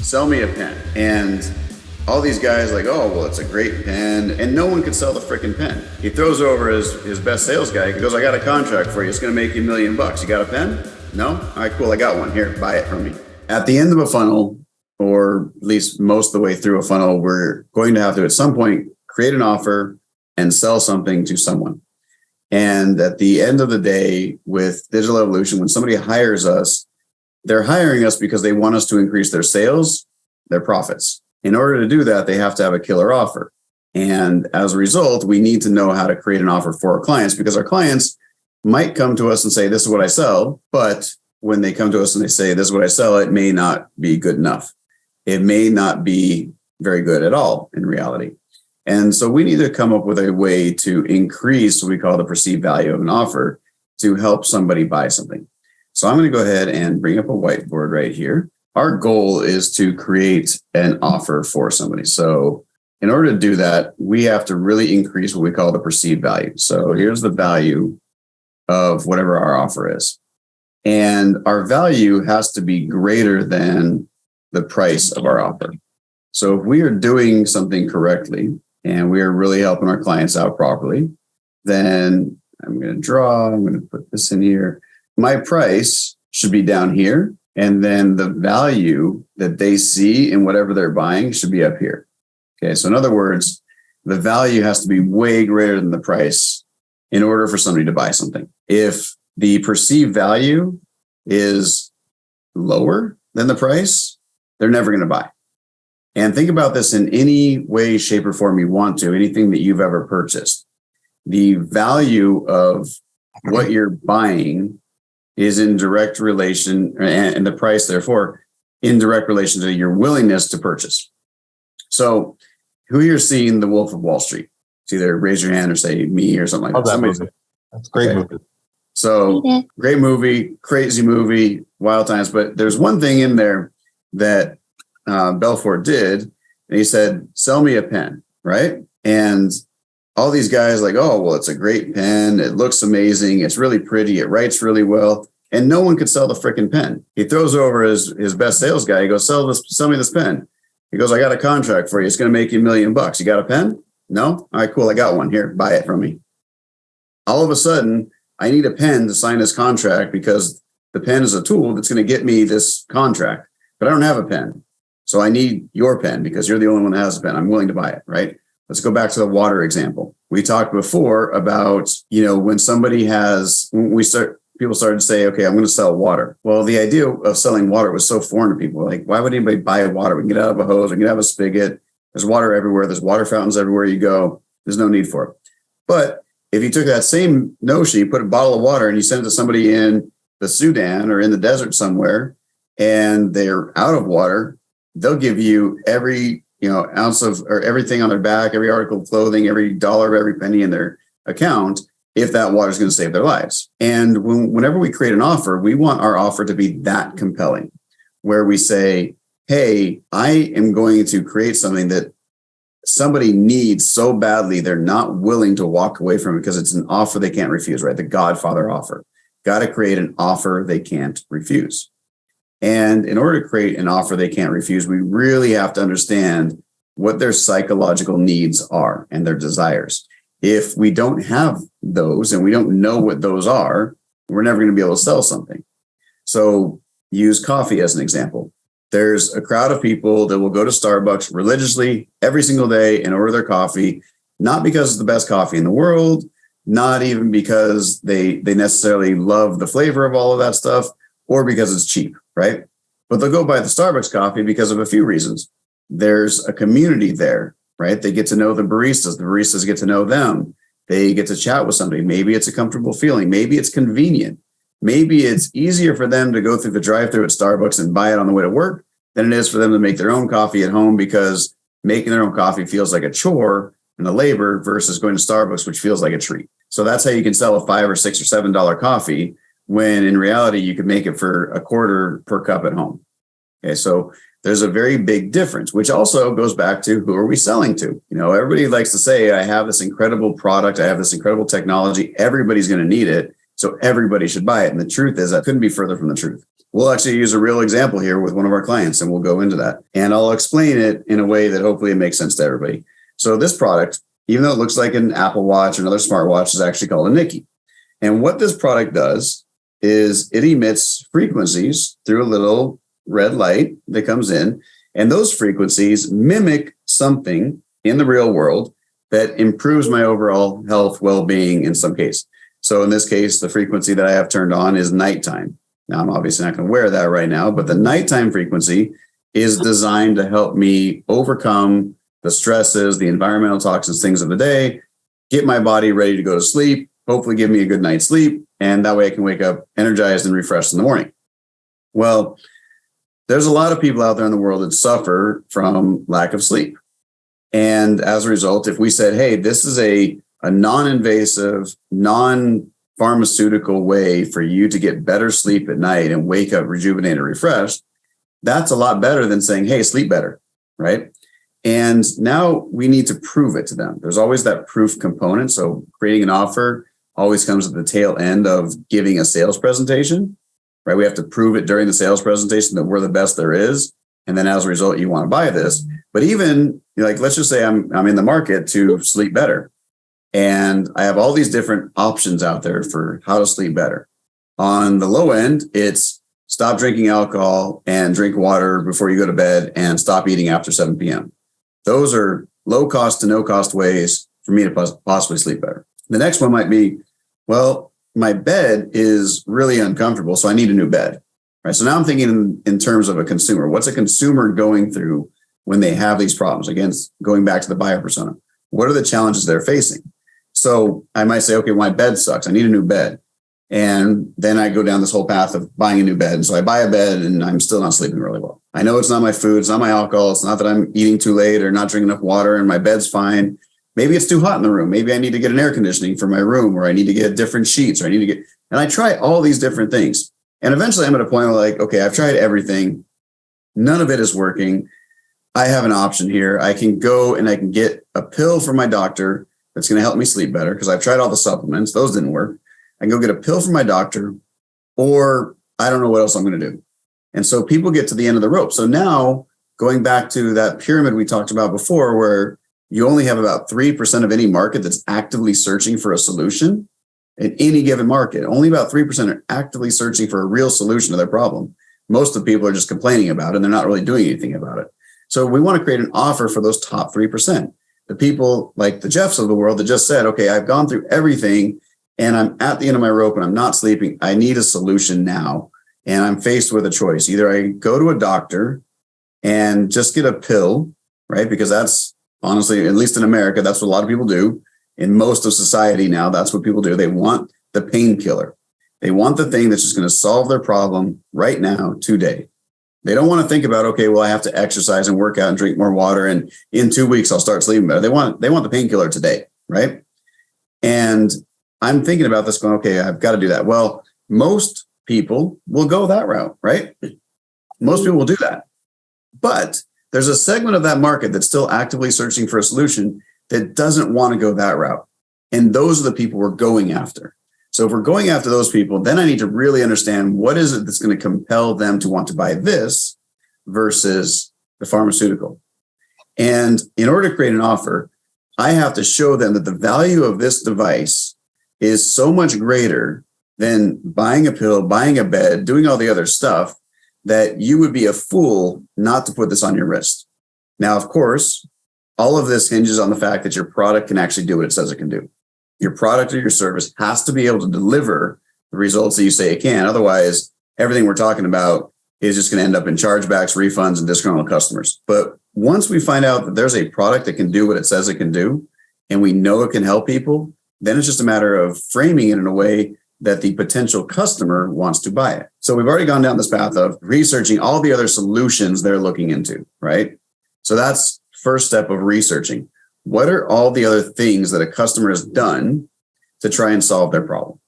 sell me a pen. And all these guys like, oh, well, it's a great pen. And no one could sell the freaking pen. He throws over his best sales guy. He goes, I got a contract for you. It's going to make you $1 million. You got a pen? No? All right, cool. I got one. Here, buy it from me. At the end of a funnel, or at least most of the way through a funnel, we're going to have to, at some point, create an offer and sell something to someone. And at the end of the day, with Digital Evolution, when somebody hires us, they're hiring us because they want us to increase their sales, their profits. In order to do that, they have to have a killer offer. And as a result, we need to know how to create an offer for our clients, because our clients might come to us and say, this is what I sell. But when they come to us and they say, this is what I sell, it may not be good enough. It may not be very good at all in reality. And so we need to come up with a way to increase what we call the perceived value of an offer to help somebody buy something. So I'm going to go ahead and bring up a whiteboard right here. Our goal is to create an offer for somebody. So in order to do that, we have to really increase what we call the perceived value. So here's the value of whatever our offer is. And our value has to be greater than the price of our offer. So if we are doing something correctly and we are really helping our clients out properly, then I'm going to put this in here. My price should be down here. And then the value that they see in whatever they're buying should be up here. Okay. So in other words, the value has to be way greater than the price in order for somebody to buy something. If the perceived value is lower than the price, they're never going to buy. And think about this in any way, shape, or form you want to, anything that you've ever purchased. The value of what you're buying is in direct relation, and the price, therefore, in direct relation to your willingness to purchase. So who you're seeing The Wolf of Wall Street? It's either raise your hand or say me or something like that. Movie. That's a great movie. So great movie, crazy movie, wild times. But there's one thing in there that Belfort did, and he said, sell me a pen, right? And all these guys like, oh, well, it's a great pen. It looks amazing. It's really pretty. It writes really well. And no one could sell the freaking pen. He throws over his best sales guy. He goes, sell me this pen. He goes, I got a contract for you. It's going to make you $1 million. You got a pen? No? All right, cool. I got one. Here, buy it from me. All of a sudden, I need a pen to sign this contract because the pen is a tool that's going to get me this contract. But I don't have a pen. So I need your pen because you're the only one that has a pen. I'm willing to buy it, right? Let's go back to the water example. We talked before about, when people started to say, okay, I'm going to sell water. Well, the idea of selling water was so foreign to people. Like, why would anybody buy water? We can get out of a hose. We can have a spigot. There's water everywhere. There's water fountains everywhere you go. There's no need for it. But if you took that same notion, you put a bottle of water and you send it to somebody in the Sudan or in the desert somewhere, and they're out of water, they'll give you every ounce of, or everything on their back, every article of clothing, every dollar, every penny in their account, if that water is going to save their lives. And whenever we create an offer, we want our offer to be that compelling, where we say, hey, I am going to create something that somebody needs so badly, they're not willing to walk away from it because it's an offer they can't refuse, right? The Godfather offer. Got to create an offer they can't refuse. And in order to create an offer they can't refuse, we really have to understand what their psychological needs are and their desires. If we don't have those and we don't know what those are, we're never going to be able to sell something. So use coffee as an example. There's a crowd of people that will go to Starbucks religiously every single day and order their coffee, not because it's the best coffee in the world, not even because they necessarily love the flavor of all of that stuff, or because it's cheap, right? But they'll go buy the Starbucks coffee because of a few reasons. There's a community there, right? They get to know the baristas get to know them. They get to chat with somebody. Maybe it's a comfortable feeling. Maybe it's convenient. Maybe it's easier for them to go through the drive-thru at Starbucks and buy it on the way to work than it is for them to make their own coffee at home, because making their own coffee feels like a chore and a labor versus going to Starbucks, which feels like a treat. So that's how you can sell a $5 or $6 or $7 coffee when in reality you can make it for $0.25 per cup at home. Okay, so there's a very big difference, which also goes back to who are we selling to? Everybody likes to say, I have this incredible product, I have this incredible technology, everybody's going to need it, so everybody should buy it. And the truth is that couldn't be further from the truth. We'll actually use a real example here with one of our clients, and we'll go into that. And I'll explain it in a way that hopefully it makes sense to everybody. So this product, even though it looks like an Apple Watch or another smartwatch, is actually called a Nikki. And what this product does is it emits frequencies through a little red light that comes in. And those frequencies mimic something in the real world that improves my overall health, well-being in some case. So in this case, the frequency that I have turned on is nighttime. Now, I'm obviously not going to wear that right now, but the nighttime frequency is designed to help me overcome the stresses, the environmental toxins, things of the day, get my body ready to go to sleep, hopefully give me a good night's sleep, and that way I can wake up energized and refreshed in the morning. Well, there's a lot of people out there in the world that suffer from lack of sleep. And as a result, if we said, hey, this is a non-invasive, non-pharmaceutical way for you to get better sleep at night and wake up rejuvenated, refreshed, that's a lot better than saying, hey, sleep better, right? And now we need to prove it to them. There's always that proof component. So creating an offer always comes at the tail end of giving a sales presentation, right? We have to prove it during the sales presentation that we're the best there is. And then as a result, you want to buy this. But even like, let's just say I'm in the market to sleep better. And I have all these different options out there for how to sleep better. On the low end, it's stop drinking alcohol and drink water before you go to bed and stop eating after 7 p.m. Those are low cost to no cost ways for me to possibly sleep better. The next one might be, well, my bed is really uncomfortable, so I need a new bed. Right. So now I'm thinking in terms of a consumer. What's a consumer going through when they have these problems? Again, going back to the buyer persona. What are the challenges they're facing? So I might say, okay, my bed sucks. I need a new bed. And then I go down this whole path of buying a new bed. And so I buy a bed and I'm still not sleeping really well. I know it's not my food. It's not my alcohol. It's not that I'm eating too late or not drinking enough water and my bed's fine. Maybe it's too hot in the room. Maybe I need to get an air conditioning for my room, or I need to get different sheets, or I need to get, and I try all these different things. And eventually I'm at a point where like, okay, I've tried everything. None of it is working. I have an option here. I can go and I can get a pill from my doctor that's going to help me sleep better because I've tried all the supplements. Those didn't work. I can go get a pill from my doctor, or I don't know what else I'm going to do. And so people get to the end of the rope. So now going back to that pyramid we talked about before, where you only have about 3% of any market that's actively searching for a solution in any given market. Only about 3% are actively searching for a real solution to their problem. Most of the people are just complaining about it and they're not really doing anything about it. So we want to create an offer for those top 3%. The people like the Jeffs of the world that just said, okay, I've gone through everything and I'm at the end of my rope and I'm not sleeping. I need a solution now. And I'm faced with a choice. Either I go to a doctor and just get a pill, right? Because that's honestly, at least in America, that's what a lot of people do. In most of society now, that's what people do. They want the painkiller. They want the thing that's just going to solve their problem right now, today. They don't want to think about, okay, well, I have to exercise and work out and drink more water, and in 2 weeks I'll start sleeping better. They want the painkiller today, right? And I'm thinking about this going, okay, I've got to do that. Well, most people will go that route, right? Most people will do that. But there's a segment of that market that's still actively searching for a solution that doesn't want to go that route. And those are the people we're going after. So if we're going after those people, then I need to really understand what is it that's going to compel them to want to buy this versus the pharmaceutical. And in order to create an offer, I have to show them that the value of this device is so much greater than buying a pill, buying a bed, doing all the other stuff, that you would be a fool not to put this on your wrist. Now, of course, all of this hinges on the fact that your product can actually do what it says it can do. Your product or your service has to be able to deliver the results that you say it can. Otherwise, everything we're talking about is just going to end up in chargebacks, refunds, and disgruntled customers. But once we find out that there's a product that can do what it says it can do, and we know it can help people, then it's just a matter of framing it in a way that the potential customer wants to buy it. So we've already gone down this path of researching all the other solutions they're looking into, right? So that's first step of researching. What are all the other things that a customer has done to try and solve their problem?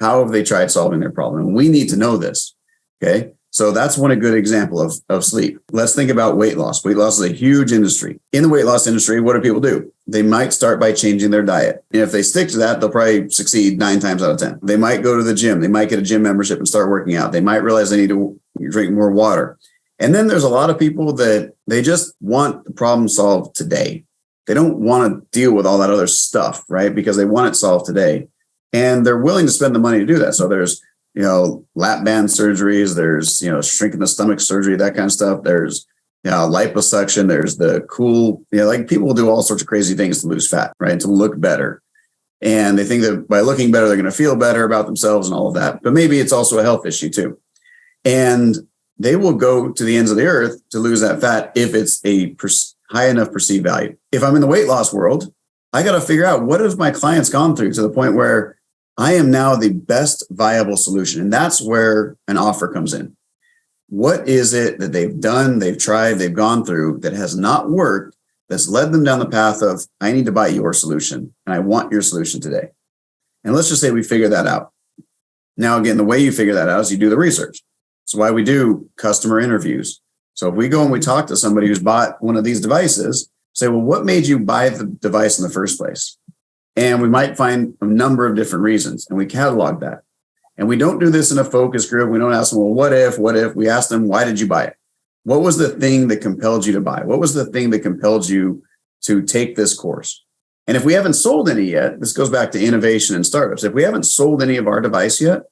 How have they tried solving their problem? And we need to know this, okay? So that's one a good example of sleep. Let's think about weight loss. Weight loss is a huge industry. In the weight loss industry, what do people do? They might start by changing their diet. And if they stick to that, they'll probably succeed 9 times out of 10. They might go to the gym. They might get a gym membership and start working out. They might realize they need to drink more water. And then there's a lot of people that they just want the problem solved today. They don't want to deal with all that other stuff, right? Because they want it solved today. And they're willing to spend the money to do that. So there's lap band surgeries, there's, shrinking the stomach surgery, that kind of stuff. There's, liposuction, there's the cool, like people will do all sorts of crazy things to lose fat, right? To look better. And they think that by looking better, they're going to feel better about themselves and all of that. But maybe it's also a health issue too. And they will go to the ends of the earth to lose that fat if it's a high enough perceived value. If I'm in the weight loss world, I got to figure out what have my clients gone through to the point where I am now the best viable solution. And that's where an offer comes in. What is it that they've done, they've tried, they've gone through that has not worked, that's led them down the path of, I need to buy your solution and I want your solution today. And let's just say we figure that out. Now, again, the way you figure that out is you do the research. That's why we do customer interviews. So if we go and we talk to somebody who's bought one of these devices, say, well, what made you buy the device in the first place? And we might find a number of different reasons, and we catalog that. And we don't do this in a focus group. We don't ask them, well, what if? We ask them, why did you buy it? What was the thing that compelled you to buy? What was the thing that compelled you to take this course? And if we haven't sold any yet, this goes back to innovation and startups. If we haven't sold any of our device yet,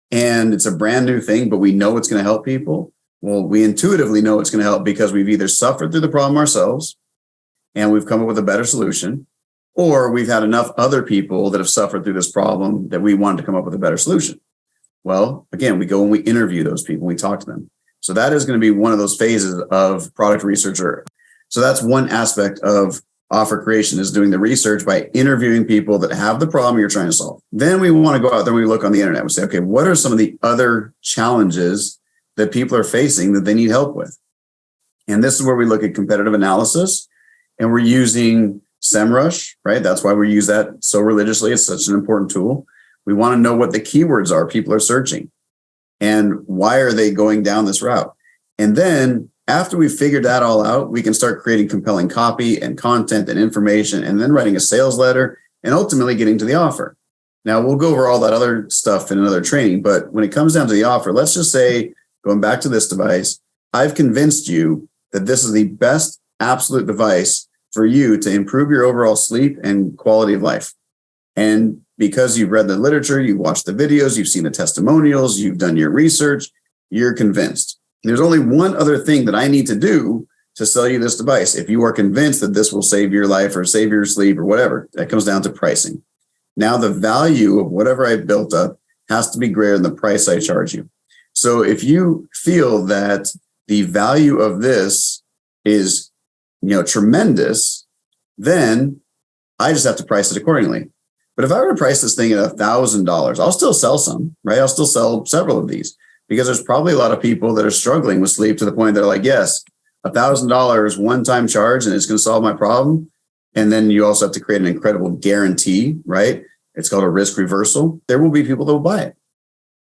and it's a brand new thing, but we know it's going to help people, well, we intuitively know it's going to help because we've either suffered through the problem ourselves and we've come up with a better solution, or we've had enough other people that have suffered through this problem that we wanted to come up with a better solution. Well, again, we go and we interview those people, we talk to them. So that is going to be one of those phases of product researcher. So that's one aspect of offer creation, is doing the research by interviewing people that have the problem you're trying to solve. Then we want to go out there and we look on the internet. We say, okay, what are some of the other challenges that people are facing that they need help with? And this is where we look at competitive analysis, and we're using SEMrush, right? That's why we use that so religiously. It's such an important tool. We want to know what the keywords are people are searching and why are they going down this route. And then after we've figured that all out, we can start creating compelling copy and content and information, and then writing a sales letter and ultimately getting to the offer. Now, we'll go over all that other stuff in another training, but when it comes down to the offer, let's just say, going back to this device, I've convinced you that this is the best absolute device for you to improve your overall sleep and quality of life. And because you've read the literature, you've watched the videos, you've seen the testimonials, you've done your research, you're convinced. There's only one other thing that I need to do to sell you this device. If you are convinced that this will save your life or save your sleep or whatever, that comes down to pricing. Now, the value of whatever I've built up has to be greater than the price I charge you. So if you feel that the value of this is, tremendous, then I just have to price it accordingly. But if I were to price this thing at $1,000, I'll still sell some, right? I'll still sell several of these because there's probably a lot of people that are struggling with sleep to the point they're like, yes, $1,000 one-time charge and it's going to solve my problem. And then you also have to create an incredible guarantee, right? It's called a risk reversal. There will be people that will buy it.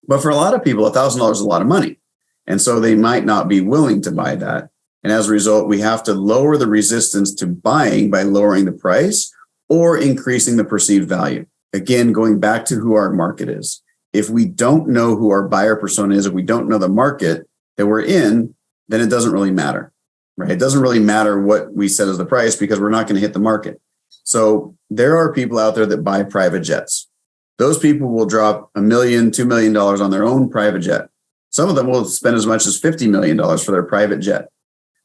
But for a lot of people, $1,000 is a lot of money. And so they might not be willing to buy that. And as a result, we have to lower the resistance to buying by lowering the price or increasing the perceived value. Again, going back to who our market is. If we don't know who our buyer persona is, if we don't know the market that we're in, then it doesn't really matter, right? It doesn't really matter what we set as the price because we're not going to hit the market. So there are people out there that buy private jets. Those people will drop $1 million, $2 million on their own private jet. Some of them will spend as much as $50 million for their private jet.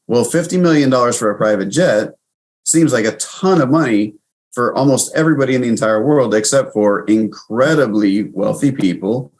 Well, $50 million for a private jet seems like a ton of money for almost everybody in the entire world, except for incredibly wealthy people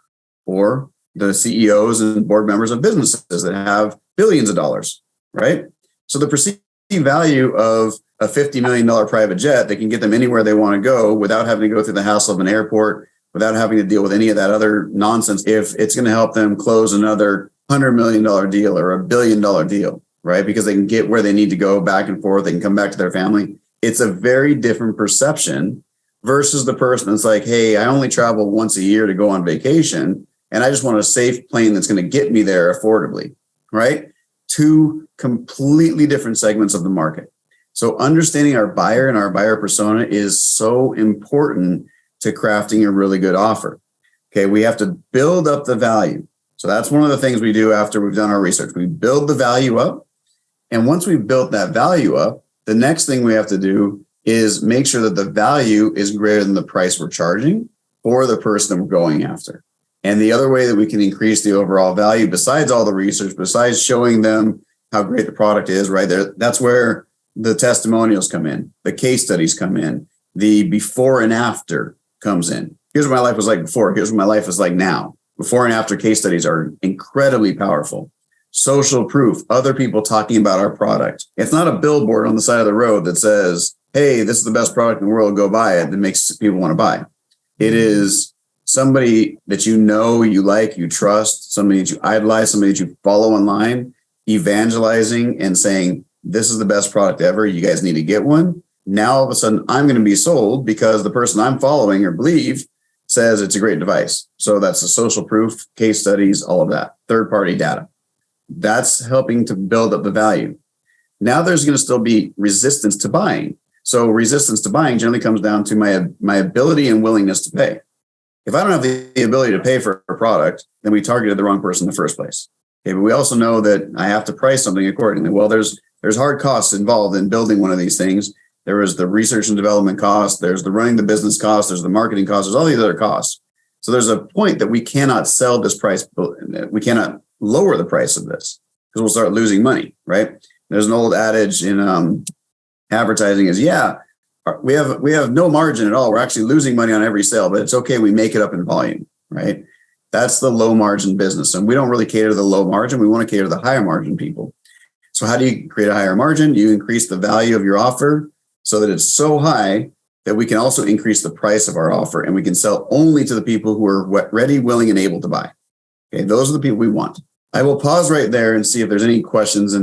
or the CEOs and board members of businesses that have billions of dollars, right? So the perceived value of a $50 million private jet that can get them anywhere they want to go without having to go through the hassle of an airport, without having to deal with any of that other nonsense, if it's going to help them close another $100 million deal or $1 billion deal, right? Because they can get where they need to go back and forth. They can come back to their family. It's a very different perception versus the person that's like, hey, I only travel once a year to go on vacation. and I just want a safe plane that's going to get me there affordably, right? Two completely different segments of the market. So understanding our buyer and our buyer persona is so important to crafting a really good offer. Okay, we have to build up the value. So that's one of the things we do after we've done our research. We build the value up. And once we've built that value up, the next thing we have to do is make sure that the value is greater than the price we're charging for the person that we're going after. And the other way that we can increase the overall value, besides all the research, besides showing them how great the product is, right there, that's where the testimonials come in, the case studies come in, the before and after comes in. Here's what my life was like before. Here's what my life is like now. Before and after case studies are incredibly powerful. Social proof, other people talking about our product. It's not a billboard on the side of the road that says, hey, this is the best product in the world, go buy it, that makes people want to buy. It is somebody that you know, you like, you trust, somebody that you idolize, somebody that you follow online, evangelizing and saying, this is the best product ever, you guys need to get one. Now all of a sudden I'm going to be sold because the person I'm following or believe says it's a great device. So that's the social proof, case studies, all of that, third-party data. That's helping to build up the value. Now there's going to still be resistance to buying. So resistance to buying generally comes down to my ability and willingness to pay. If I don't have the ability to pay for a product, then we targeted the wrong person in the first place. Okay, but we also know that I have to price something accordingly. Well, there's hard costs involved in building one of these things. There is the research and development cost. There's the running the business cost. There's the marketing cost. There's all these other costs. So there's a point that we cannot sell this price. We cannot lower the price of this because we'll start losing money, right? There's an old adage in advertising is, we have no margin at all. We're actually losing money on every sale, but it's okay. We make it up in volume, right? That's the low margin business. And we don't really cater to the low margin. We want to cater to the higher margin people. So how do you create a higher margin? You increase the value of your offer so that it's so high that we can also increase the price of our offer and we can sell only to the people who are ready, willing, and able to buy. Okay, those are the people we want. I will pause right there and see if there's any questions.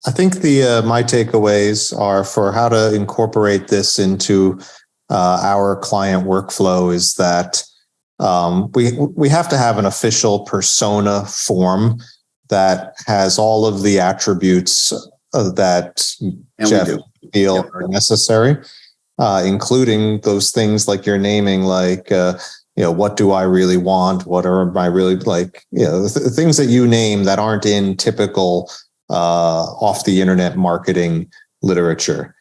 I think my takeaways are for how to incorporate this into our client workflow is that we have to have an official persona form that has all of the attributes that Jeff feel are necessary, including those things like you're naming, like what do I really want? What are my really like? Things that you name that aren't in typical off the internet marketing literature.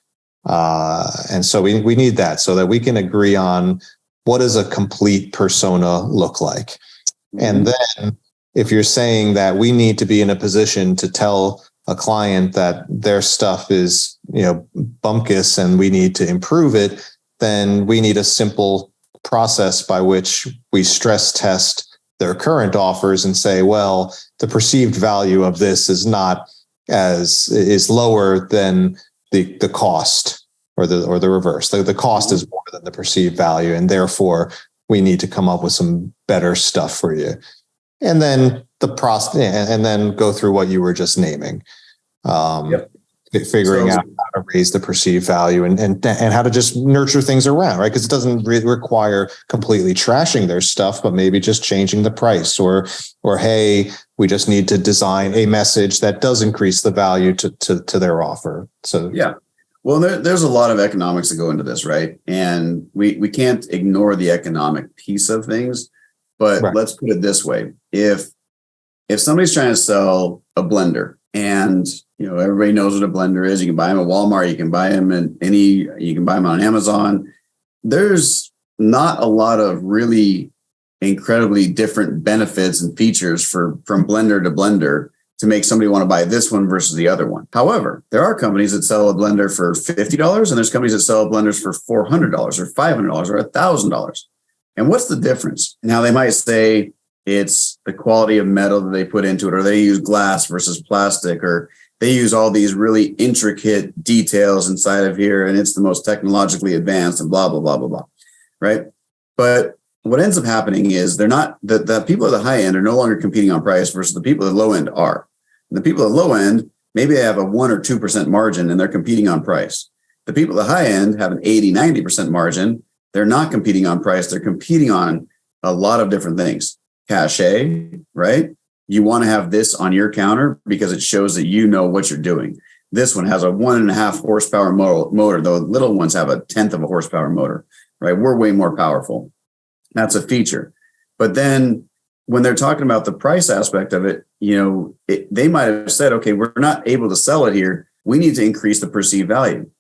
And so we need that so that we can agree on what does a complete persona look like. Mm-hmm. And then if you're saying that we need to be in a position to tell a client that their stuff is, bumpkus and we need to improve it, then we need a simple process by which we stress test their current offers and say, well, the perceived value of this is lower than the cost or the reverse. The cost is more than the perceived value, and therefore we need to come up with some better stuff for you. And then and then go through what you were just naming, figuring out how to raise the perceived value and how to just nurture things around, right? Because it doesn't require completely trashing their stuff, but maybe just changing the price or hey, we just need to design a message that does increase the value to their offer. So well, there's a lot of economics that go into this, right? And we can't ignore the economic piece of things. But Let's put it this way. If somebody's trying to sell a blender and, everybody knows what a blender is, you can buy them at Walmart, you can buy them you can buy them on Amazon. There's not a lot of really incredibly different benefits and features from blender to blender to make somebody want to buy this one versus the other one. However, there are companies that sell a blender for $50 and there's companies that sell blenders for $400 or $500 or $1,000. And what's the difference? Now, they might say it's the quality of metal that they put into it, or they use glass versus plastic, or they use all these really intricate details inside of here, and it's the most technologically advanced and blah, blah, blah, blah, blah, right? But what ends up happening is they're not, the people at the high end are no longer competing on price versus the people at the low end are. And the people at the low end, maybe they have a 1 or 2% margin and they're competing on price. The people at the high end have an 80, 90% margin. They're not competing on price. They're competing on a lot of different things. Cachet, right? You want to have this on your counter because it shows that you know what you're doing. This one has a 1.5 horsepower motor. The little ones have a 1/10 of a horsepower motor, right? We're way more powerful. That's a feature. But then when they're talking about the price aspect of it, they might have said, okay, we're not able to sell it here. We need to increase the perceived value.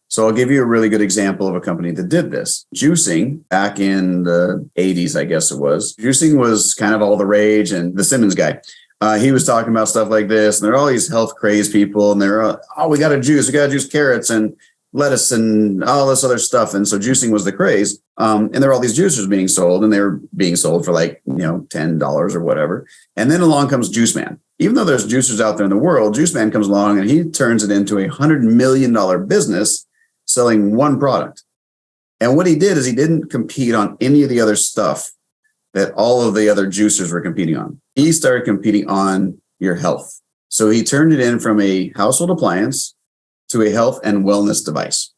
So I'll give you a really good example of a company that did this. Juicing, back in the 80s, I guess it was. Juicing was kind of all the rage, and the Simmons guy, he was talking about stuff like this. And there are all these health crazed people, and they're, we got to juice carrots and lettuce and all this other stuff. And so juicing was the craze. And there were all these juicers being sold, and they were being sold for like, $10 or whatever. And then along comes Juice Man. Even though there's juicers out there in the world, Juice Man comes along and he turns it into a $100 million business selling one product. And what he did is he didn't compete on any of the other stuff that all of the other juicers were competing on. He started competing on your health. So he turned it in from a household appliance to a health and wellness device.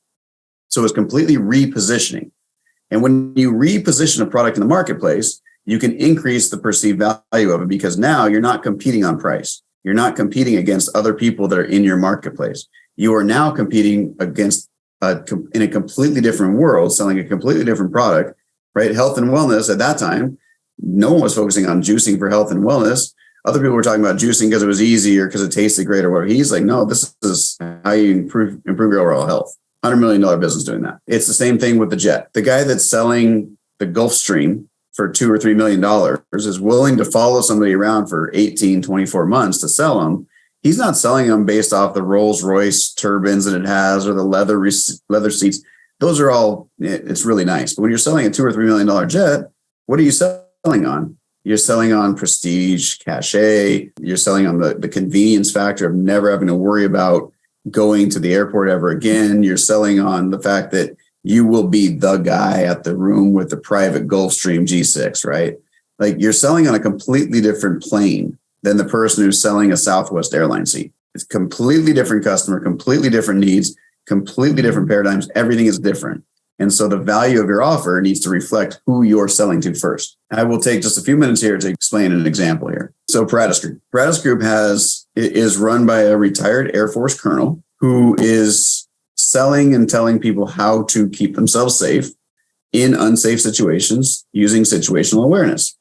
So it's completely repositioning. And when you reposition a product in the marketplace, you can increase the perceived value of it because now you're not competing on price. You're not competing against other people that are in your marketplace. You are now competing against in a completely different world, selling a completely different product, right? Health and wellness at that time, no one was focusing on juicing for health and wellness. Other people were talking about juicing because it was easier, because it tasted great or whatever. He's like, no, this is how you improve your overall health. $100 million business doing that. It's the same thing with the jet. The guy that's selling the Gulfstream for $2 or $3 million is willing to follow somebody around for 18, 24 months to sell them. He's not selling them based off the Rolls Royce turbines that it has or the leather seats. Those are all, it's really nice. But when you're selling a $2 or $3 million jet, what are you selling on? You're selling on prestige, cachet. You're selling on the convenience factor of never having to worry about going to the airport ever again. You're selling on the fact that you will be the guy at the room with the private Gulfstream G6, right? Like you're selling on a completely different plane than the person who's selling a Southwest Airlines seat. It's completely different customer, completely different needs, completely different paradigms. Everything is different. And so the value of your offer needs to reflect who you're selling to first. I will take just a few minutes here to explain an example here. So Paratus Group. Paratus Group is run by a retired Air Force colonel who is selling and telling people how to keep themselves safe in unsafe situations using situational awareness.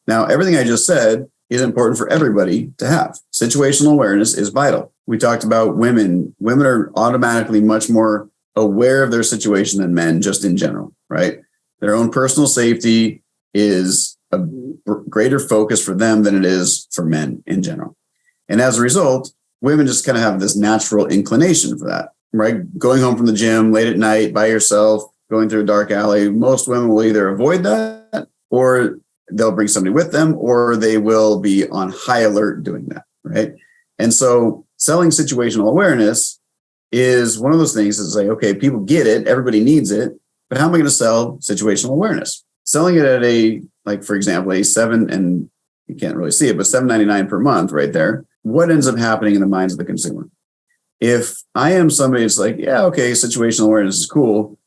Now, everything I just said is important for everybody to have. Situational awareness is vital. We talked about women. Women are automatically much more aware of their situation than men, just in general, right? Their own personal safety is a greater focus for them than it is for men in general. And as a result, women just kind of have this natural inclination for that, right? Going home from the gym late at night by yourself, going through a dark alley. Most women will either avoid that or they'll bring somebody with them, or they will be on high alert doing that, right? And so selling situational awareness is one of those things that's like, okay, people get it, everybody needs it, but how am I going to sell situational awareness? Selling it at for example, and you can't really see it, but $7.99 per month right there. What ends up happening in the minds of the consumer? If I am somebody that's like, yeah, okay, situational awareness is cool,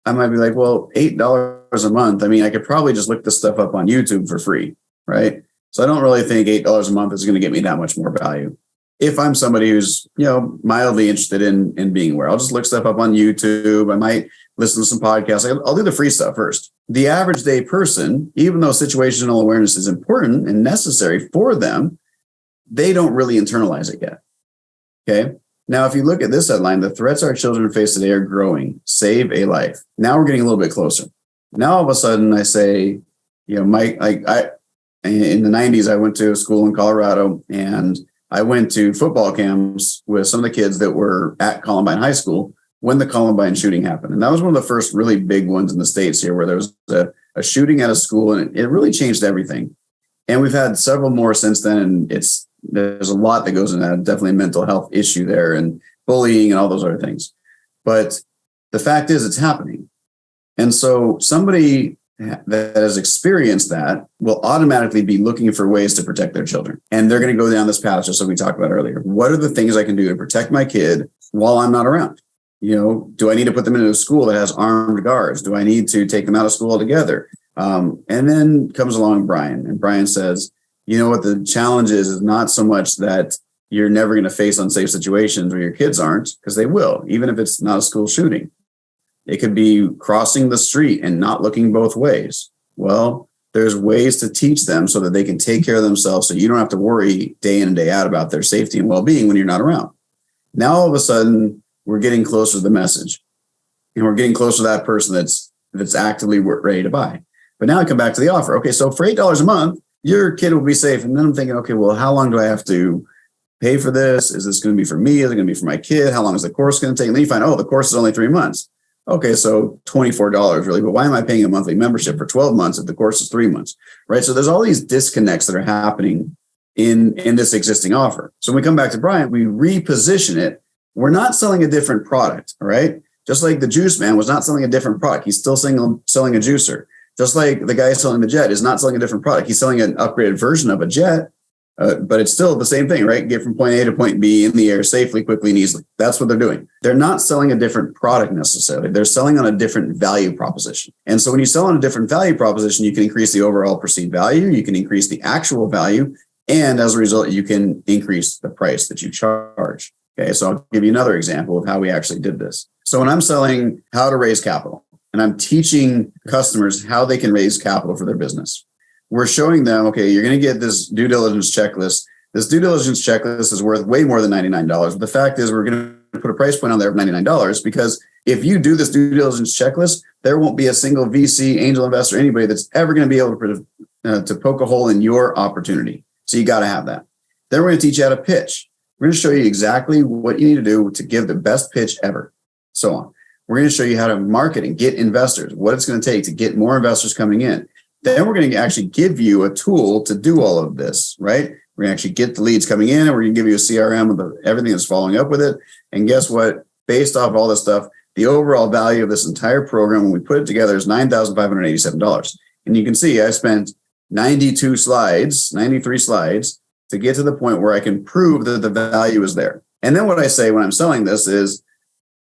I might be like, well, $8 a month. I mean, I could probably just look this stuff up on YouTube for free, right? So I don't really think $8 a month is going to get me that much more value. If I'm somebody who's, mildly interested in being aware, I'll just look stuff up on YouTube. I might listen to some podcasts. I'll do the free stuff first. The average day person, even though situational awareness is important and necessary for them, they don't really internalize it yet. Okay. Now, if you look at this headline, the threats our children face today are growing. Save a life. Now we're getting a little bit closer. Now, all of a sudden, I say, Mike, in the 90s, I went to a school in Colorado, and I went to football camps with some of the kids that were at Columbine High School when the Columbine shooting happened. And that was one of the first really big ones in the States here, where there was a shooting at a school, and it really changed everything. And we've had several more since then, and there's a lot that goes into that. Definitely a mental health issue there, and bullying and all those other things. But the fact is, it's happening. And so somebody that has experienced that will automatically be looking for ways to protect their children. And they're going to go down this path, just like we talked about earlier. What are the things I can do to protect my kid while I'm not around? Do I need to put them into a school that has armed guards? Do I need to take them out of school altogether? And then comes along Brian, and Brian says, you know what the challenge is not so much that you're never going to face unsafe situations where your kids aren't, because they will, even if it's not a school shooting. It could be crossing the street and not looking both ways. Well, there's ways to teach them so that they can take care of themselves, so you don't have to worry day in and day out about their safety and well-being when you're not around. Now, all of a sudden, we're getting closer to the message, and we're getting closer to that person that's actively ready to buy. But now I come back to the offer. Okay, so for $8 a month, your kid will be safe. And then I'm thinking, okay, well, how long do I have to pay for this? Is this going to be for me? Is it going to be for my kid? How long is the course going to take? And then you find, the course is only 3 months. Okay, so $24 really, but why am I paying a monthly membership for 12 months if the course is 3 months, right? So there's all these disconnects that are happening in this existing offer. So when we come back to Brian, we reposition it. We're not selling a different product, all right? Just like the juice man was not selling a different product. He's still selling a juicer. Just like the guy selling the jet is not selling a different product. He's selling an upgraded version of a jet, but it's still the same thing, right? Get from point A to point B in the air safely, quickly, and easily. That's what they're doing. They're not selling a different product necessarily. They're selling on a different value proposition. And so when you sell on a different value proposition, you can increase the overall perceived value, you can increase the actual value, and as a result, you can increase the price that you charge. Okay, so I'll give you another example of how we actually did this. So when I'm selling how to raise capital, and I'm teaching customers how they can raise capital for their business, we're showing them, okay, you're going to get this due diligence checklist. This due diligence checklist is worth way more than $99. But the fact is, we're going to put a price point on there of $99, because if you do this due diligence checklist, there won't be a single VC, angel investor, anybody that's ever going to be able to poke a hole in your opportunity. So you got to have that. Then we're going to teach you how to pitch. We're going to show you exactly what you need to do to give the best pitch ever, so on. We're going to show you how to market and get investors, what it's going to take to get more investors coming in. Then we're going to actually give you a tool to do all of this, right? We're going to actually get the leads coming in, and we're going to give you a CRM with everything that's following up with it. And guess what? Based off all this stuff, the overall value of this entire program, when we put it together, is $9,587. And you can see I spent 93 slides to get to the point where I can prove that the value is there. And then what I say when I'm selling this is,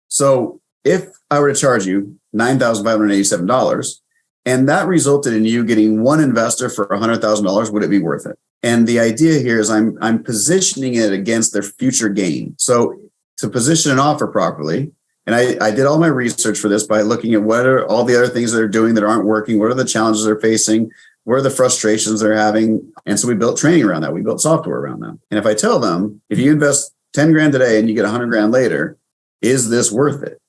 so if I were to charge you $9,587 and that resulted in you getting one investor for $100,000, would it be worth it? And the idea here is I'm positioning it against their future gain. So to position an offer properly, and I did all my research for this by looking at what are all the other things that they're doing that aren't working, what are the challenges they're facing, what are the frustrations they're having. And so we built training around that. We built software around that. And if I tell them, if you invest 10 grand today and you get 100 grand later, is this worth it?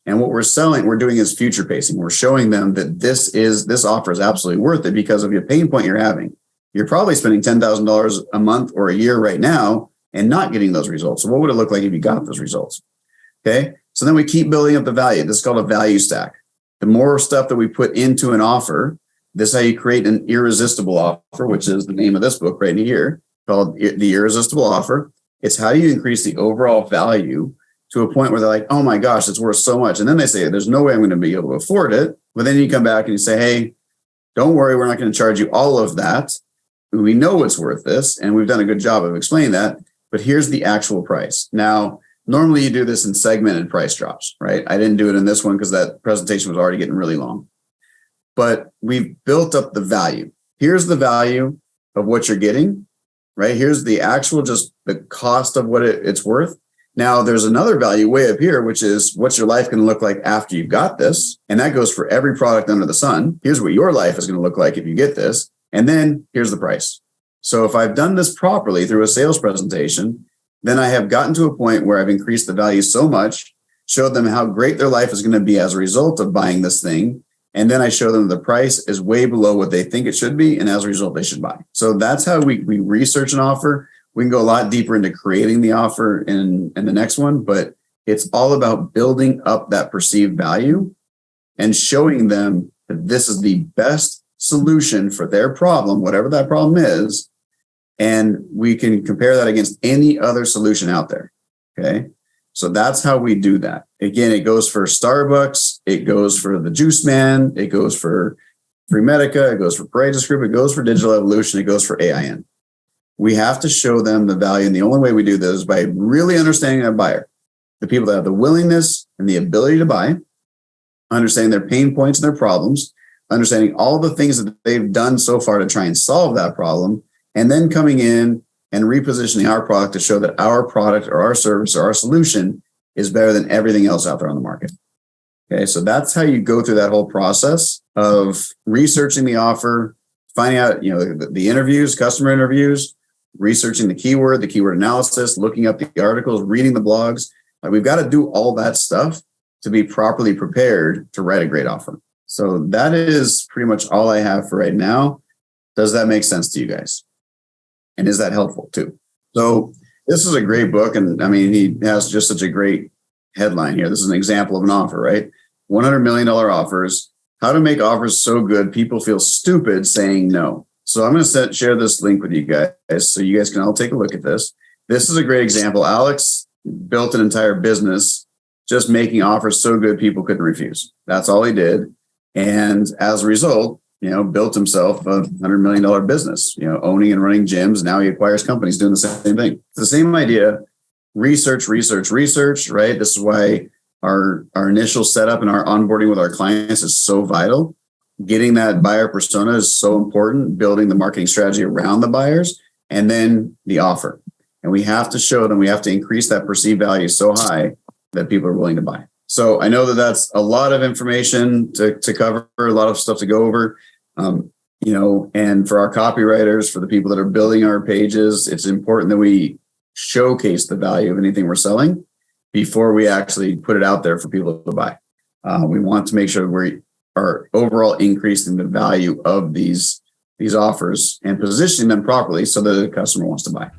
And what we're doing is future pacing. We're showing them that this offer is absolutely worth it because of your pain point you're having. You're probably spending $10,000 a month or a year right now and not getting those results. So what would it look like if you got those results? Okay. So then we keep building up the value. This is called a value stack. The more stuff that we put into an offer, this is how you create an irresistible offer, which is the name of this book right here, called The Irresistible Offer. It's how you increase the overall value to a point where they're like, oh my gosh, it's worth so much. And then they say, there's no way I'm going to be able to afford it. But then you come back and you say, hey, don't worry, we're not going to charge you all of that. We know it's worth this, and we've done a good job of explaining that. But here's the actual price. Now, normally you do this in segmented price drops, right? I didn't do it in this one because that presentation was already getting really long. But we've built up the value. Here's the value of what you're getting, right? Here's the actual, just the cost of what it's worth. Now, there's another value way up here, which is what's your life going to look like after you've got this? And that goes for every product under the sun. Here's what your life is going to look like if you get this. And then here's the price. So if I've done this properly through a sales presentation, then I have gotten to a point where I've increased the value so much, showed them how great their life is going to be as a result of buying this thing. And then I show them the price is way below what they think it should be. And as a result, they should buy. So that's how we research an offer. We can go a lot deeper into creating the offer in the next one, but it's all about building up that perceived value and showing them that this is the best solution for their problem, whatever that problem is. And we can compare that against any other solution out there. Okay. So that's how we do that. Again, it goes for Starbucks. It goes for the Juice Man. It goes for Freemedica. It goes for Paredes Group. It goes for Digital Evolution. It goes for AIN. We have to show them the value. And the only way we do this is by really understanding that buyer. the people that have the willingness and the ability to buy, understanding their pain points and their problems, understanding all the things that they've done so far to try and solve that problem, and then coming in and repositioning our product to show that our product or our service or our solution is better than everything else out there on the market. Okay, so that's how you go through that whole process of researching the offer, finding out, the interviews, customer interviews, researching the keyword analysis, looking up the articles, reading the blogs. We've got to do all that stuff to be properly prepared to write a great offer. So that is pretty much all I have for right now. Does that make sense to you guys? And is that helpful too? So this is a great book. And I mean, he has just such a great headline here. This is an example of an offer, right? $100 million offers, how to make offers so good people feel stupid saying no. So I'm going to share this link with you guys so you guys can all take a look at this. This is a great example. Alex built an entire business just making offers so good people couldn't refuse. That's all he did. And as a result, built himself a $100 million business, owning and running gyms. Now he acquires companies doing the same thing. It's the same idea. Research, right? This is why our initial setup and our onboarding with our clients is so vital. Getting that buyer persona is so important, building the marketing strategy around the buyers, and then the offer. And we have to show them, we have to increase that perceived value so high that people are willing to buy. So I know that that's a lot of information to cover, a lot of stuff to go over. And for our copywriters, for the people that are building our pages, it's important that we showcase the value of anything we're selling before we actually put it out there for people to buy. We want to make sure we are overall increasing the value of these offers and positioning them properly so that the customer wants to buy.